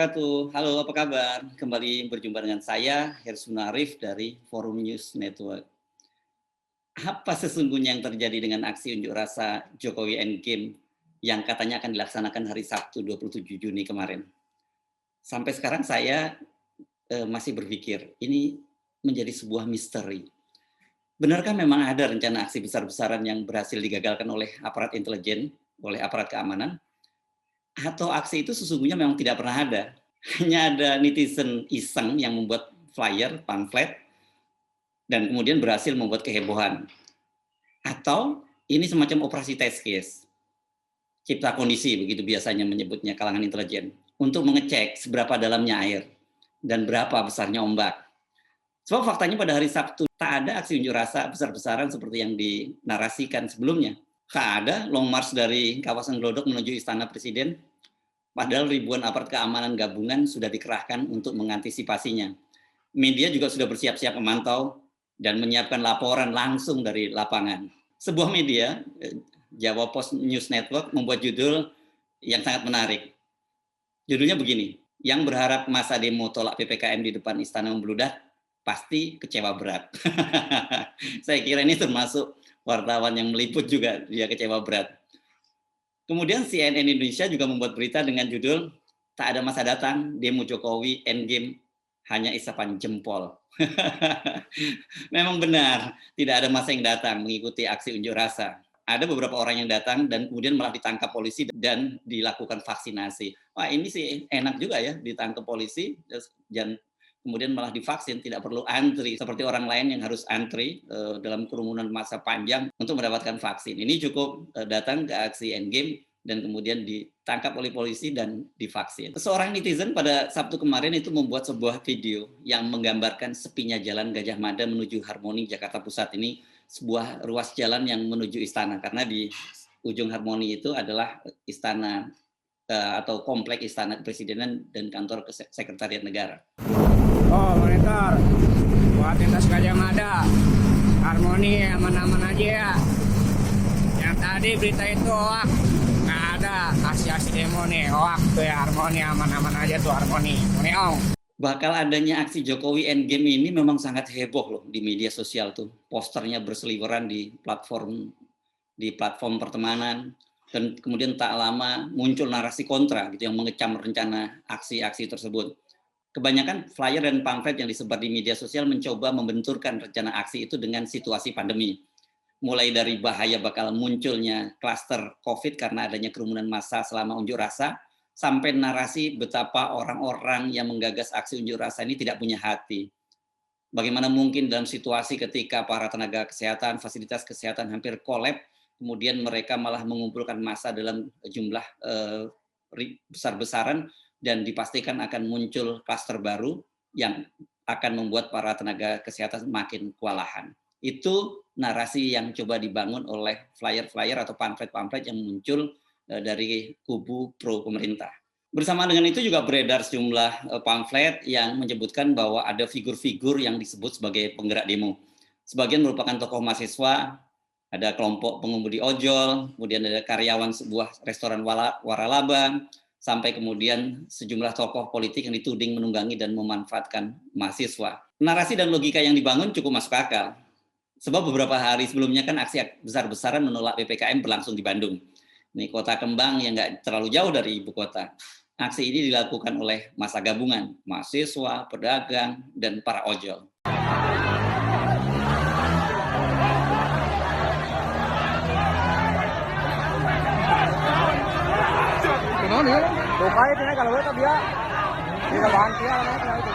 wabarakatuh. Halo, apa kabar? Kembali berjumpa dengan saya, Hersun Arif dari Forum News Network. Apa sesungguhnya yang terjadi dengan aksi unjuk rasa Jokowi Endgame yang katanya akan dilaksanakan hari Sabtu 27 Juni kemarin? Sampai sekarang saya masih berpikir, ini menjadi sebuah misteri. Benarkah memang ada rencana aksi besar-besaran yang berhasil digagalkan oleh aparat intelijen, oleh aparat keamanan? Atau aksi itu sesungguhnya memang tidak pernah ada? Hanya ada netizen iseng yang membuat flyer, pamflet, dan kemudian berhasil membuat kehebohan. Atau ini semacam operasi test case, cipta kondisi begitu biasanya menyebutnya kalangan intelijen, untuk mengecek seberapa dalamnya air dan berapa besarnya ombak. Sebab faktanya pada hari Sabtu tak ada aksi unjuk rasa besar-besaran seperti yang dinarasikan sebelumnya. Tak ada long march dari kawasan Glodok menuju Istana Presiden, padahal ribuan aparat keamanan gabungan sudah dikerahkan untuk mengantisipasinya. Media juga sudah bersiap-siap memantau dan menyiapkan laporan langsung dari lapangan. Sebuah media, Jawa Post News Network, membuat judul yang sangat menarik. Judulnya begini, yang berharap masa demo tolak PPKM di depan Istana membludak, pasti kecewa berat. Saya kira ini termasuk wartawan yang meliput juga, dia kecewa berat. Kemudian CNN Indonesia juga membuat berita dengan judul, tak ada masa datang, demo Jokowi Endgame hanya isapan jempol. Memang benar, tidak ada masa yang datang mengikuti aksi unjuk rasa. Ada beberapa orang yang datang dan kemudian malah ditangkap polisi dan dilakukan vaksinasi. Wah, ini sih enak juga ya, ditangkap polisi dan kemudian malah divaksin, tidak perlu antri seperti orang lain yang harus antri dalam kerumunan masa panjang untuk mendapatkan vaksin. Ini cukup datang ke aksi Endgame dan kemudian ditangkap oleh polisi dan divaksin. Seorang netizen pada Sabtu kemarin itu membuat sebuah video yang menggambarkan sepinya jalan Gajah Mada menuju Harmoni Jakarta Pusat. Ini sebuah ruas jalan yang menuju istana, karena di ujung Harmoni itu adalah istana atau komplek Istana Kepresidenan dan kantor Sekretariat Negara. Oh, monitor buat lintas Gajah Mada, Harmoni aman-aman aja ya. Yang tadi berita itu hoak, nggak ada aksi-aksi demo nih, hoak tuh ya. Harmoni aman-aman aja tuh, Harmoni. Bakal adanya aksi Jokowi Endgame ini memang sangat heboh loh di media sosial tuh. Posternya berseliweran di platform pertemanan, dan kemudian tak lama muncul narasi kontra gitu yang mengecam rencana aksi-aksi tersebut. Kebanyakan flyer dan pamflet yang disebar di media sosial mencoba membenturkan rencana aksi itu dengan situasi pandemi. Mulai dari bahaya bakal munculnya klaster COVID karena adanya kerumunan massa selama unjuk rasa, sampai narasi betapa orang-orang yang menggagas aksi unjuk rasa ini tidak punya hati. Bagaimana mungkin dalam situasi ketika para tenaga kesehatan, fasilitas kesehatan hampir kolap, kemudian mereka malah mengumpulkan massa dalam jumlah besar-besaran, dan dipastikan akan muncul klaster baru yang akan membuat para tenaga kesehatan makin kewalahan. Itu narasi yang coba dibangun oleh flyer-flyer atau pamflet-pamflet yang muncul dari kubu pro pemerintah. Bersamaan dengan itu juga beredar sejumlah pamflet yang menyebutkan bahwa ada figur-figur yang disebut sebagai penggerak demo. Sebagian merupakan tokoh mahasiswa, ada kelompok pengemudi ojol, kemudian ada karyawan sebuah restoran waralaba, sampai kemudian sejumlah tokoh politik yang dituding menunggangi dan memanfaatkan mahasiswa. Narasi dan logika yang dibangun cukup masuk akal. Sebab beberapa hari sebelumnya kan aksi besar-besaran menolak PPKM berlangsung di Bandung. Ini kota kembang yang nggak terlalu jauh dari ibu kota. Aksi ini dilakukan oleh massa gabungan, mahasiswa, pedagang, dan para ojol. Rupanya ini kalau kita dia tidak bantu ya itu.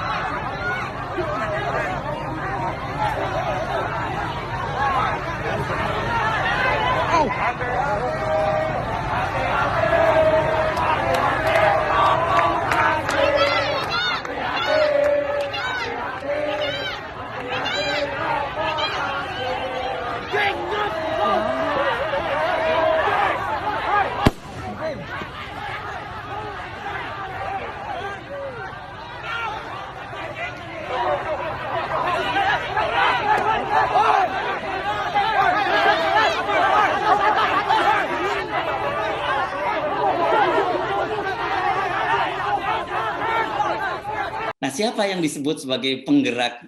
siapa yang disebut sebagai penggerak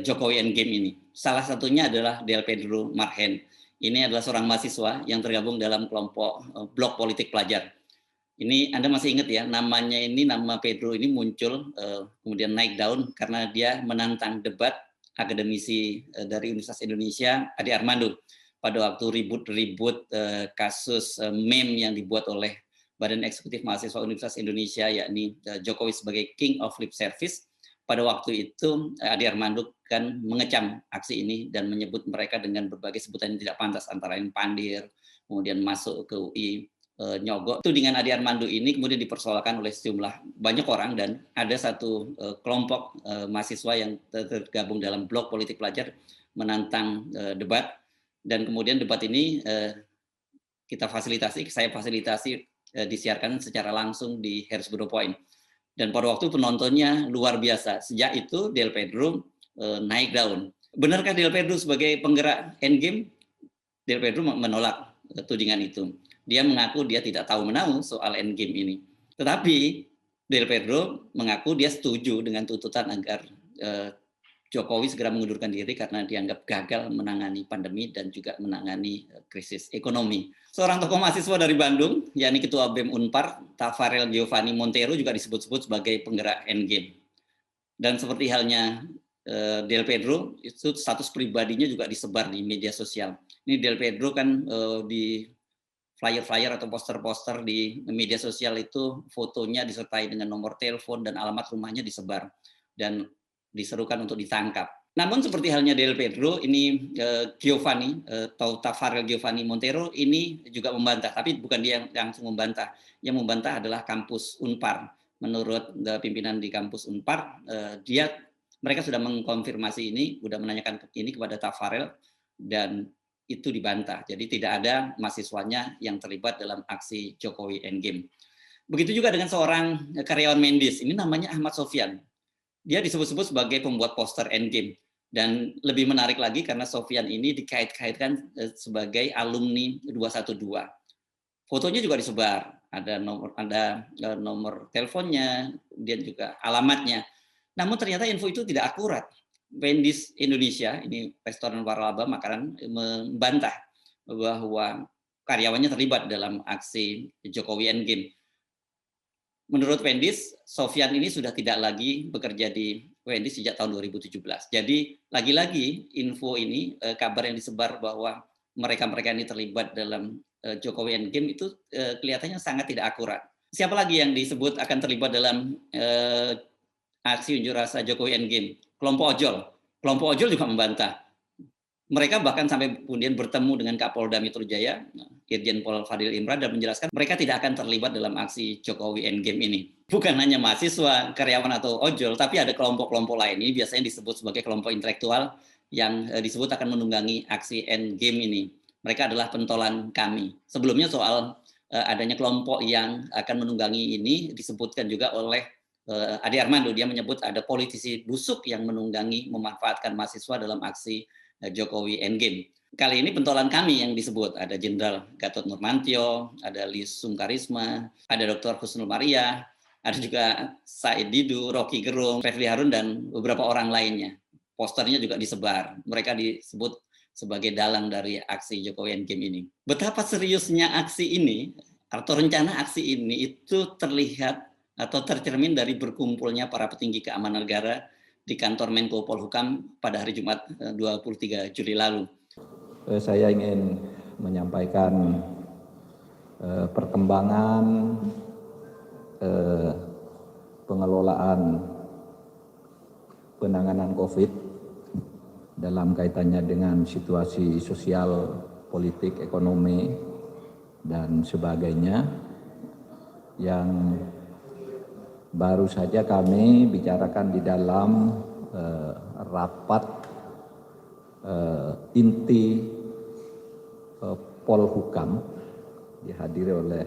Jokowi Endgame ini? Salah satunya adalah Del Pedro Marhen. Ini adalah seorang mahasiswa yang tergabung dalam kelompok Blok Politik Pelajar. Ini Anda masih ingat ya, namanya ini, nama Pedro ini muncul kemudian naik daun karena dia menantang debat akademisi dari Universitas Indonesia, Ade Armando, pada waktu ribut-ribut kasus meme yang dibuat oleh Badan Eksekutif Mahasiswa Universitas Indonesia, yakni Jokowi sebagai King of Lip Service. Pada waktu itu Ade Armando kan mengecam aksi ini dan menyebut mereka dengan berbagai sebutan yang tidak pantas, antara lain pandir, kemudian masuk ke UI, nyogok. Tudingan Ade Armando ini kemudian dipersoalkan oleh sejumlah banyak orang, dan ada satu kelompok mahasiswa yang tergabung dalam Blok Politik Pelajar menantang debat, dan kemudian debat ini saya fasilitasi disiarkan secara langsung di Harrisburg Point. Dan pada waktu penontonnya luar biasa. Sejak itu Del Pedro naik daun. Benarkah Del Pedro sebagai penggerak Endgame? Del Pedro menolak tudingan itu. Dia mengaku dia tidak tahu menahu soal Endgame ini. Tetapi Del Pedro mengaku dia setuju dengan tuntutan agar Jokowi segera mengundurkan diri karena dianggap gagal menangani pandemi dan juga menangani krisis ekonomi. Seorang tokoh mahasiswa dari Bandung, yakni Ketua BEM Unpar, Tafarel Giovanni Montero, juga disebut-sebut sebagai penggerak Endgame. Dan seperti halnya Del Pedro, itu status pribadinya juga disebar di media sosial. Ini Del Pedro kan di flyer-flyer atau poster-poster di media sosial itu fotonya disertai dengan nomor telepon dan alamat rumahnya disebar dan diserukan untuk ditangkap. Namun seperti halnya Del Pedro, ini Giovanni atau Tafarel Giovanni Montero ini juga membantah, tapi bukan dia yang langsung membantah. Yang membantah adalah kampus Unpar. Menurut pimpinan di kampus Unpar, mereka sudah mengkonfirmasi ini, sudah menanyakan ini kepada Tafarel, dan itu dibantah. Jadi tidak ada mahasiswanya yang terlibat dalam aksi Jokowi Endgame. Begitu juga dengan seorang karyawan Mendes, ini namanya Ahmad Sofyan. Dia disebut-sebut sebagai pembuat poster Endgame. Dan lebih menarik lagi karena Sofyan ini dikait-kaitkan sebagai alumni 212. Fotonya juga disebar, ada nomor teleponnya, dia juga alamatnya. Namun ternyata info itu tidak akurat. Wendy's Indonesia, ini restoran waralaba makanan, membantah bahwa karyawannya terlibat dalam aksi Jokowi Endgame. Menurut Wendy's, Sofyan ini sudah tidak lagi bekerja di Wendy's sejak tahun 2017. Jadi lagi-lagi info ini, kabar yang disebar bahwa mereka-mereka ini terlibat dalam Jokowi Endgame itu kelihatannya sangat tidak akurat. Siapa lagi yang disebut akan terlibat dalam aksi unjuk rasa Jokowi Endgame? Kelompok ojol. Kelompok ojol juga membantah. Mereka bahkan sampai kemudian bertemu dengan Kapolda Metro Jaya, Irjen Pol Fadil Imran, dan menjelaskan mereka tidak akan terlibat dalam aksi Jokowi Endgame ini. Bukan hanya mahasiswa, karyawan atau ojol, tapi ada kelompok-kelompok lain. Ini biasanya disebut sebagai kelompok intelektual yang disebut akan menunggangi aksi Endgame ini. Mereka adalah pentolan kami. Sebelumnya soal adanya kelompok yang akan menunggangi ini disebutkan juga oleh Ade Armando. Dia menyebut ada politisi busuk yang menunggangi, memanfaatkan mahasiswa dalam aksi Jokowi Endgame. Kali ini pentolan kami yang disebut, ada Jenderal Gatot Nurmantio, ada Lis Sungkarisma, ada Dr. Husnul Maria, ada juga Said Didu, Rocky Gerung, Refli Harun, dan beberapa orang lainnya. Posternya juga disebar. Mereka disebut sebagai dalang dari aksi Jokowi Endgame ini. Betapa seriusnya aksi ini atau rencana aksi ini itu terlihat atau tercermin dari berkumpulnya para petinggi keamanan negara di kantor Menko Polhukam pada hari Jumat 23 Juli lalu. Saya ingin menyampaikan perkembangan pengelolaan penanganan COVID dalam kaitannya dengan situasi sosial, politik, ekonomi, dan sebagainya yang baru saja kami bicarakan di dalam rapat inti Polhukam, dihadiri oleh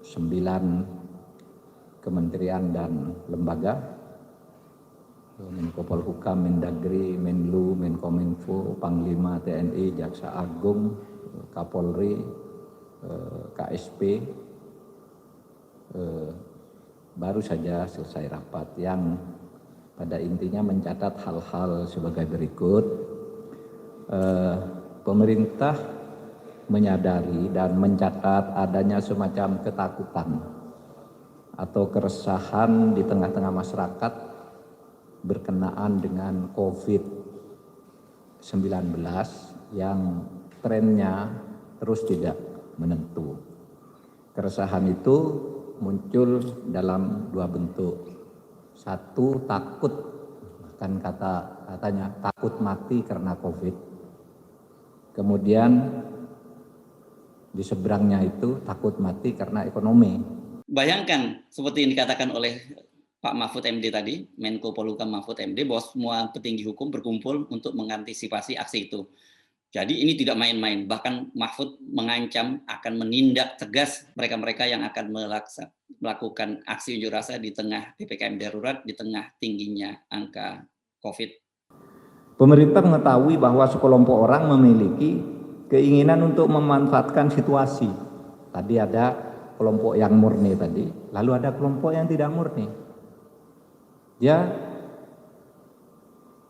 9 kementerian dan lembaga, Menko Polhukam, Mendagri, Menlu, Menkominfo, Panglima TNI, Jaksa Agung, Kapolri, KSP, baru saja selesai rapat yang pada intinya mencatat hal-hal sebagai berikut. Pemerintah menyadari dan mencatat adanya semacam ketakutan atau keresahan di tengah-tengah masyarakat berkenaan dengan COVID-19 yang trennya terus tidak menentu. Keresahan itu muncul dalam dua bentuk. Satu, takut, bahkan katanya takut mati karena COVID. Kemudian di seberangnya itu takut mati karena ekonomi. Bayangkan seperti yang dikatakan oleh Pak Mahfud MD tadi, Menko Polhukam Mahfud MD, bahwa semua petinggi hukum berkumpul untuk mengantisipasi aksi itu. Jadi ini tidak main-main, bahkan Mahfud mengancam akan menindak tegas mereka-mereka yang akan melakukan aksi unjuk rasa di tengah PPKM darurat, di tengah tingginya angka COVID. Pemerintah mengetahui bahwa sekelompok orang memiliki keinginan untuk memanfaatkan situasi. Tadi ada kelompok yang murni tadi, lalu ada kelompok yang tidak murni. Ya,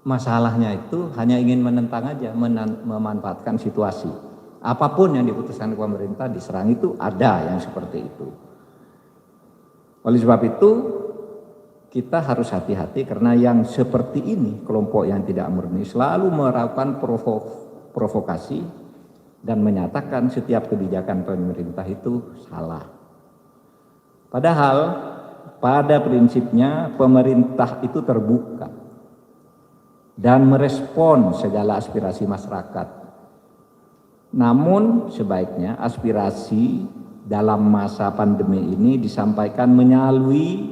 masalahnya itu hanya ingin menentang aja, memanfaatkan situasi. Apapun yang diputuskan pemerintah diserang, itu ada yang seperti itu. Oleh sebab itu, kita harus hati-hati karena yang seperti ini, kelompok yang tidak murni, selalu melakukan provokasi dan menyatakan setiap kebijakan pemerintah itu salah. Padahal pada prinsipnya pemerintah itu terbuka dan merespon segala aspirasi masyarakat. Namun sebaiknya aspirasi dalam masa pandemi ini disampaikan melalui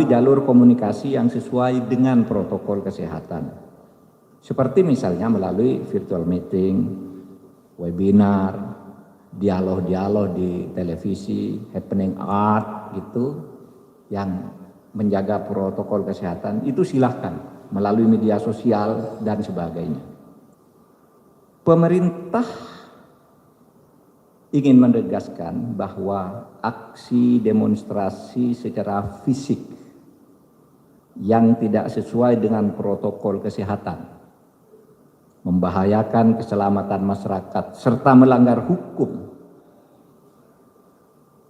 jalur komunikasi yang sesuai dengan protokol kesehatan. Seperti misalnya melalui virtual meeting, webinar, dialog-dialog di televisi, happening art gitu, yang menjaga protokol kesehatan, itu silahkan melalui media sosial dan sebagainya. Pemerintah ingin menegaskan bahwa aksi demonstrasi secara fisik yang tidak sesuai dengan protokol kesehatan, membahayakan keselamatan masyarakat, serta melanggar hukum,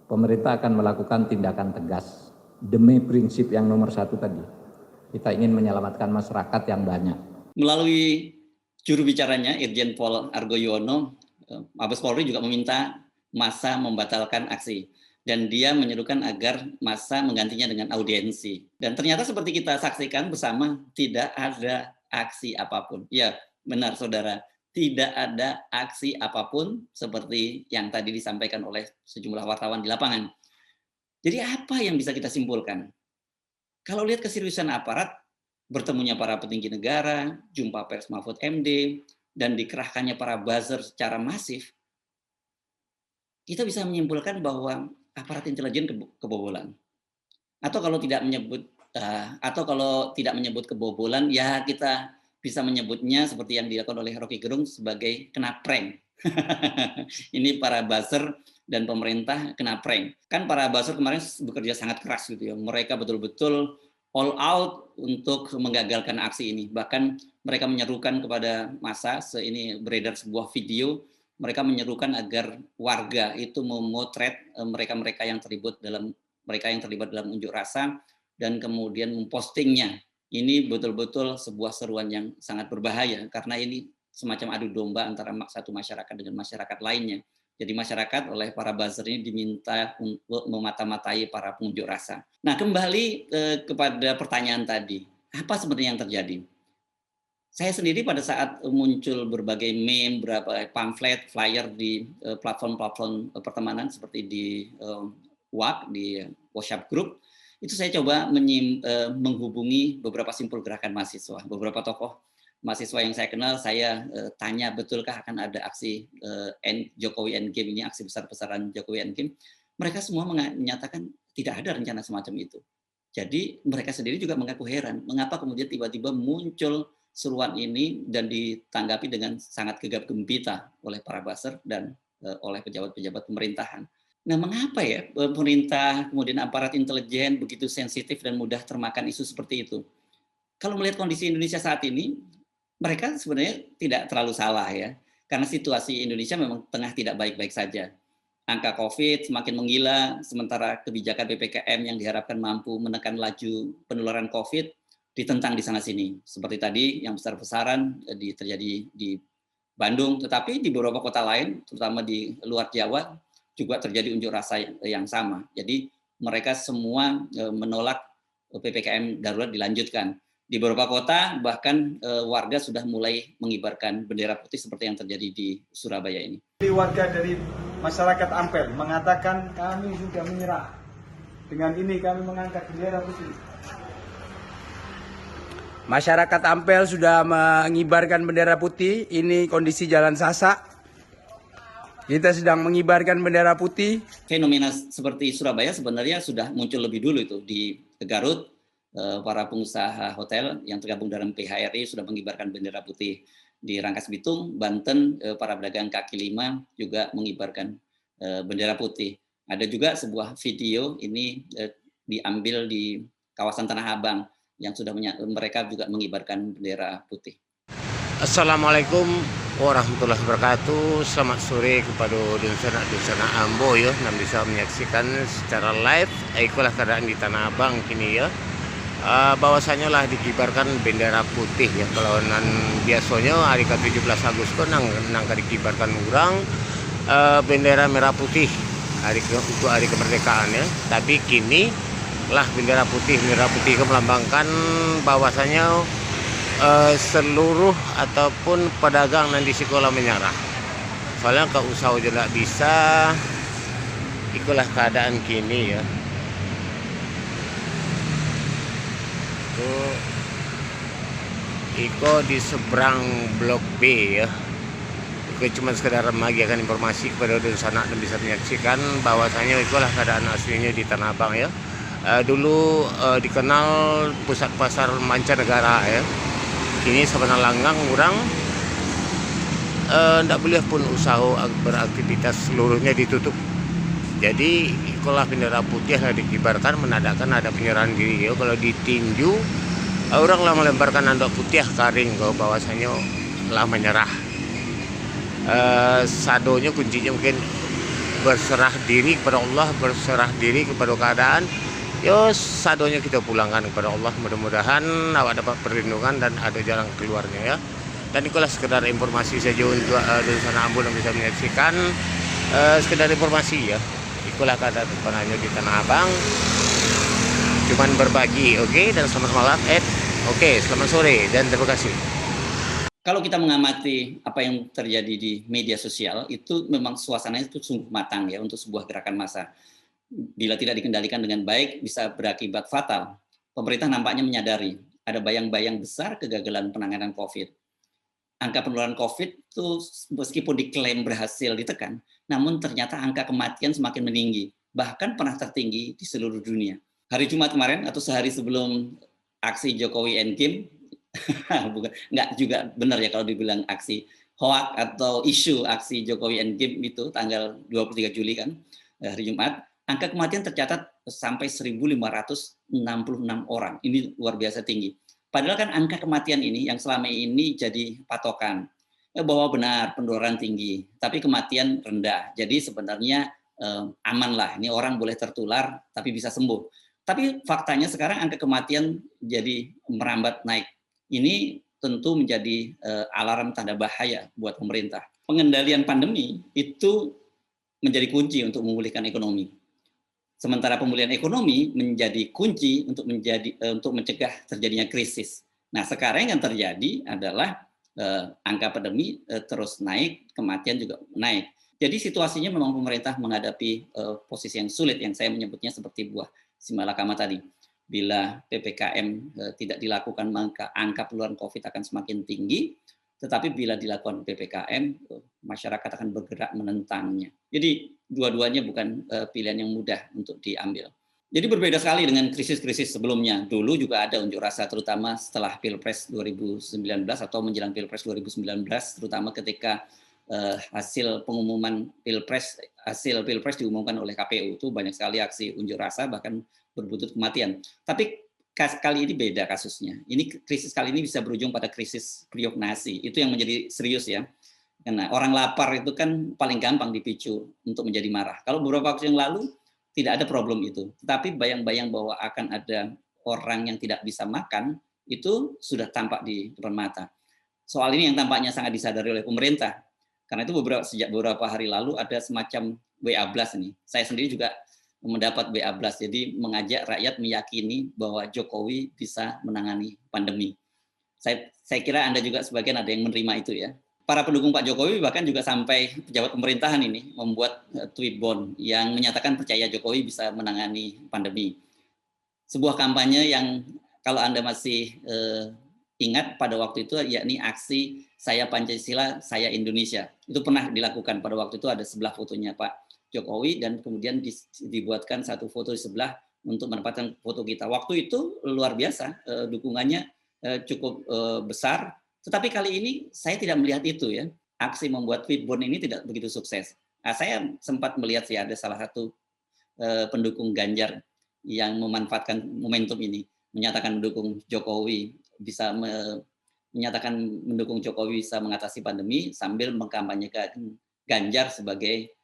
pemerintah akan melakukan tindakan tegas demi prinsip yang nomor satu tadi. Kita ingin menyelamatkan masyarakat yang banyak. Melalui juru bicaranya, Irjen Pol Argo Yuwono, Mabes Polri juga meminta massa membatalkan aksi. Dan dia menyerukan agar massa menggantinya dengan audiensi. Dan ternyata seperti kita saksikan bersama, tidak ada aksi apapun. Ya, benar saudara, tidak ada aksi apapun seperti yang tadi disampaikan oleh sejumlah wartawan di lapangan. Jadi apa yang bisa kita simpulkan? Kalau lihat keseriusan aparat, bertemunya para petinggi negara, jumpa pers Mahfud MD, dan dikerahkannya para buzzer secara masif, kita bisa menyimpulkan bahwa aparat intelijen kebobolan. Atau kalau tidak menyebut kebobolan, ya kita bisa menyebutnya seperti yang dilakukan oleh Rocky Gerung sebagai kena prank. Ini para buzzer dan pemerintah kena prank. Kan para buzzer kemarin bekerja sangat keras gitu ya. Mereka betul-betul all out untuk menggagalkan aksi ini. Bahkan mereka menyerukan kepada massa, ini beredar sebuah video, mereka menyerukan agar warga itu memotret mereka-mereka yang terlibat dalam unjuk rasa dan kemudian mempostingnya. Ini betul-betul sebuah seruan yang sangat berbahaya karena ini semacam adu domba antara satu masyarakat dengan masyarakat lainnya. Jadi masyarakat oleh para buzzer ini diminta untuk memata-matai para pengunjuk rasa. Nah, kembali kepada pertanyaan tadi, apa sebenarnya yang terjadi? Saya sendiri pada saat muncul berbagai meme, beberapa pamflet, flyer di platform-platform pertemanan seperti di WhatsApp, di WhatsApp Group, itu saya coba menghubungi beberapa simpul gerakan mahasiswa, beberapa tokoh mahasiswa yang saya kenal, saya tanya betulkah akan ada aksi Jokowi Endgame ini, aksi besar-besaran Jokowi Endgame. Mereka semua menyatakan tidak ada rencana semacam itu. Jadi mereka sendiri juga mengaku heran, mengapa kemudian tiba-tiba muncul seruan ini dan ditanggapi dengan sangat gegap gempita oleh para buzzer dan oleh pejabat-pejabat pemerintahan. Nah, mengapa ya pemerintah, kemudian aparat intelijen begitu sensitif dan mudah termakan isu seperti itu? Kalau melihat kondisi Indonesia saat ini, mereka sebenarnya tidak terlalu salah ya, karena situasi Indonesia memang tengah tidak baik-baik saja. Angka COVID semakin menggila, sementara kebijakan PPKM yang diharapkan mampu menekan laju penularan COVID ditentang di sana-sini. Seperti tadi yang besar-besaran terjadi di Bandung, tetapi di beberapa kota lain, terutama di luar Jawa, juga terjadi unjuk rasa yang sama. Jadi mereka semua menolak PPKM darurat dilanjutkan. Di beberapa kota bahkan warga sudah mulai mengibarkan bendera putih seperti yang terjadi di Surabaya ini. Warga dari masyarakat Ampel mengatakan kami sudah menyerah. Dengan ini kami mengangkat bendera putih. Masyarakat Ampel sudah mengibarkan bendera putih. Ini kondisi Jalan Sasak. Kita sedang mengibarkan bendera putih. Fenomena seperti Surabaya sebenarnya sudah muncul lebih dulu itu di Garut. Para pengusaha hotel yang tergabung dalam PHRI sudah mengibarkan bendera putih. Di Rangkas Bitung, Banten, para pedagang kaki lima juga mengibarkan bendera putih. Ada juga sebuah video ini diambil di kawasan Tanah Abang yang sudah mereka juga mengibarkan bendera putih. Assalamualaikum warahmatullahi wabarakatuh. Selamat sore kepada Dunsana Ambo ya, yang bisa menyaksikan secara live ikulah keadaan di Tanah Abang kini ya. Bahwasanya lah dikibarkan bendera putih ya. Kalau biasanya hari ke-17 Agustus nang dikibarkan orang bendera merah putih untuk hari kemerdekaan ya. Tapi kini lah bendera putih itu melambangkan bahwasanya seluruh ataupun pedagang nanti sekolah menyerah. Soalnya kalau usaha tidak bisa, itulah keadaan kini ya. Iko di seberang Blok B ya. Iko cuma sekedar membagikan informasi kepada Dunsana dan bisa menyaksikan bahwasanya itulah keadaan aslinya di Tanah Abang ya. Dulu dikenal pusat pasar mancanegara ya. Kini sebenarnya langgang orang tidak boleh pun usaha beraktivitas seluruhnya ditutup. Jadi ikulah bendera putih lah dikibarkan menandakan ada penyerahan diri ya. Kalau ditinju orang lah melemparkan anduk putih karing kalau bahwasanya lah menyerah. Sadonya kuncinya mungkin berserah diri kepada Allah, berserah diri kepada keadaan. Yo sadonya kita pulangkan kepada Allah, mudah-mudahan awak dapat perlindungan dan ada jalan keluarnya ya. Dan itulah sekedar informasi saja untuk Dunsana Ambo yang bisa menyaksikan sekedar informasi ya. Itulah keadaan sebenarnya di Tanah Abang. Cuman berbagi, oke, dan selamat malam, oke, selamat sore dan terima kasih. Kalau kita mengamati apa yang terjadi di media sosial, itu memang suasananya itu sungguh matang ya untuk sebuah gerakan massa. Bila tidak dikendalikan dengan baik, bisa berakibat fatal. Pemerintah nampaknya menyadari ada bayang-bayang besar kegagalan penanganan COVID. Angka penularan COVID itu meskipun diklaim berhasil ditekan, namun ternyata angka kematian semakin meninggi, bahkan pernah tertinggi di seluruh dunia. Hari Jumat kemarin atau sehari sebelum aksi Jokowi Endgame, nggak juga benar ya kalau dibilang aksi hoax atau isu aksi Jokowi Endgame itu tanggal 23 Juli kan, hari Jumat, angka kematian tercatat sampai 1.566 orang. Ini luar biasa tinggi. Padahal kan angka kematian ini yang selama ini jadi patokan. Bahwa benar penularan tinggi, tapi kematian rendah. Jadi sebenarnya aman lah. Ini orang boleh tertular, tapi bisa sembuh. Tapi faktanya sekarang angka kematian jadi merambat naik. Ini tentu menjadi alarm tanda bahaya buat pemerintah. Pengendalian pandemi itu menjadi kunci untuk memulihkan ekonomi. Sementara pemulihan ekonomi menjadi kunci untuk mencegah terjadinya krisis. Nah, sekarang yang terjadi adalah angka pandemi terus naik, kematian juga naik. Jadi situasinya memang pemerintah menghadapi posisi yang sulit yang saya menyebutnya seperti buah simalakama tadi. Bila PPKM tidak dilakukan maka angka penularan COVID akan semakin tinggi, tetapi bila dilakukan PPKM masyarakat akan bergerak menentangnya. Jadi dua-duanya bukan pilihan yang mudah untuk diambil. Jadi berbeda sekali dengan krisis-krisis sebelumnya. Dulu juga ada unjuk rasa terutama setelah Pilpres 2019 atau menjelang Pilpres 2019, terutama ketika hasil pengumuman hasil pilpres diumumkan oleh KPU itu banyak sekali aksi unjuk rasa bahkan berbuntut kematian. Tapi kali ini beda kasusnya. Ini krisis kali ini bisa berujung pada krisis periuk nasi. Itu yang menjadi serius ya. Karena orang lapar itu kan paling gampang dipicu untuk menjadi marah. Kalau beberapa waktu yang lalu tidak ada problem itu. Tetapi bayang-bayang bahwa akan ada orang yang tidak bisa makan itu sudah tampak di depan mata. Soal ini yang tampaknya sangat disadari oleh pemerintah. Karena itu sejak beberapa hari lalu ada semacam WA Blast ini. Saya sendiri juga mendapat WA Blast. Jadi mengajak rakyat meyakini bahwa Jokowi bisa menangani pandemi. Saya kira Anda juga sebagian ada yang menerima itu ya. Para pendukung Pak Jokowi bahkan juga sampai pejabat pemerintahan ini membuat tweet bond yang menyatakan percaya Jokowi bisa menangani pandemi. Sebuah kampanye yang kalau Anda masih ingat pada waktu itu yakni aksi Saya Pancasila, Saya Indonesia. Itu pernah dilakukan pada waktu itu ada sebelah fotonya Pak Jokowi dan kemudian dibuatkan satu foto di sebelah untuk menempatkan foto kita. Waktu itu luar biasa dukungannya cukup besar. Tetapi kali ini saya tidak melihat itu ya. Aksi membuat tweet bond ini tidak begitu sukses. Nah, saya sempat melihat sih ada salah satu pendukung Ganjar yang memanfaatkan momentum ini, menyatakan mendukung Jokowi menyatakan mendukung Jokowi bisa mengatasi pandemi sambil mengkampanyekan Ganjar sebagai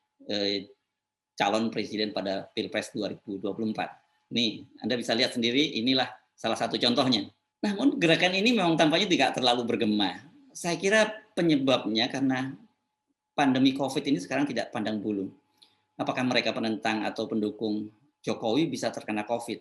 calon presiden pada Pilpres 2024. Nih, Anda bisa lihat sendiri, inilah salah satu contohnya. Namun gerakan ini memang tampaknya tidak terlalu bergema. Saya kira penyebabnya karena pandemi COVID ini sekarang tidak pandang bulu. Apakah mereka penentang atau pendukung Jokowi bisa terkena COVID?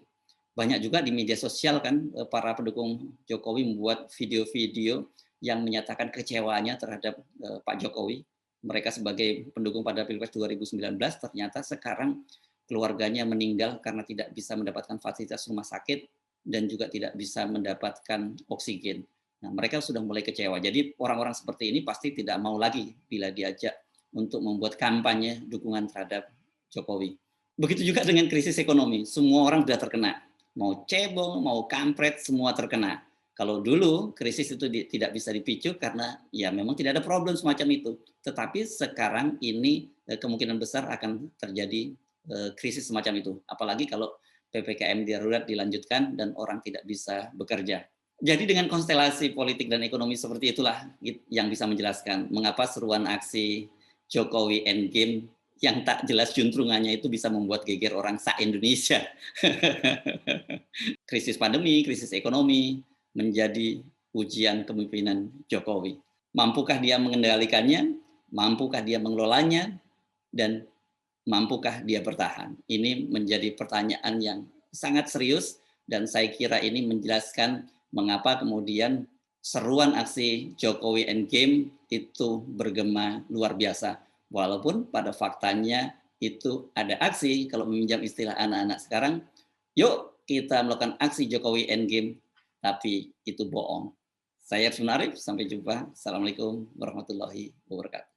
Banyak juga di media sosial kan para pendukung Jokowi membuat video-video yang menyatakan kecewaannya terhadap Pak Jokowi. Mereka sebagai pendukung pada Pilpres 2019 ternyata sekarang keluarganya meninggal karena tidak bisa mendapatkan fasilitas rumah sakit dan juga tidak bisa mendapatkan oksigen. Nah, mereka sudah mulai kecewa. Jadi orang-orang seperti ini pasti tidak mau lagi bila diajak untuk membuat kampanye dukungan terhadap Jokowi. Begitu juga dengan krisis ekonomi. Semua orang sudah terkena. Mau cebong, mau kampret, semua terkena. Kalau dulu krisis itu tidak bisa dipicu karena ya memang tidak ada problem semacam itu. Tetapi sekarang ini kemungkinan besar akan terjadi krisis semacam itu. Apalagi kalau PPKM darurat dilanjutkan dan orang tidak bisa bekerja. Jadi dengan konstelasi politik dan ekonomi seperti itulah yang bisa menjelaskan mengapa seruan aksi Jokowi Endgame yang tak jelas juntrungannya itu bisa membuat geger orang se-Indonesia. Krisis pandemi, krisis ekonomi menjadi ujian kepemimpinan Jokowi. Mampukah dia mengendalikannya? Mampukah dia mengelolanya? Dan mampukah dia bertahan? Ini menjadi pertanyaan yang sangat serius dan saya kira ini menjelaskan mengapa kemudian seruan aksi Jokowi Endgame itu bergema luar biasa. Walaupun pada faktanya itu ada aksi, kalau meminjam istilah anak-anak sekarang, yuk kita melakukan aksi Jokowi Endgame, tapi itu bohong. Saya Arif, sampai jumpa. Assalamualaikum warahmatullahi wabarakatuh.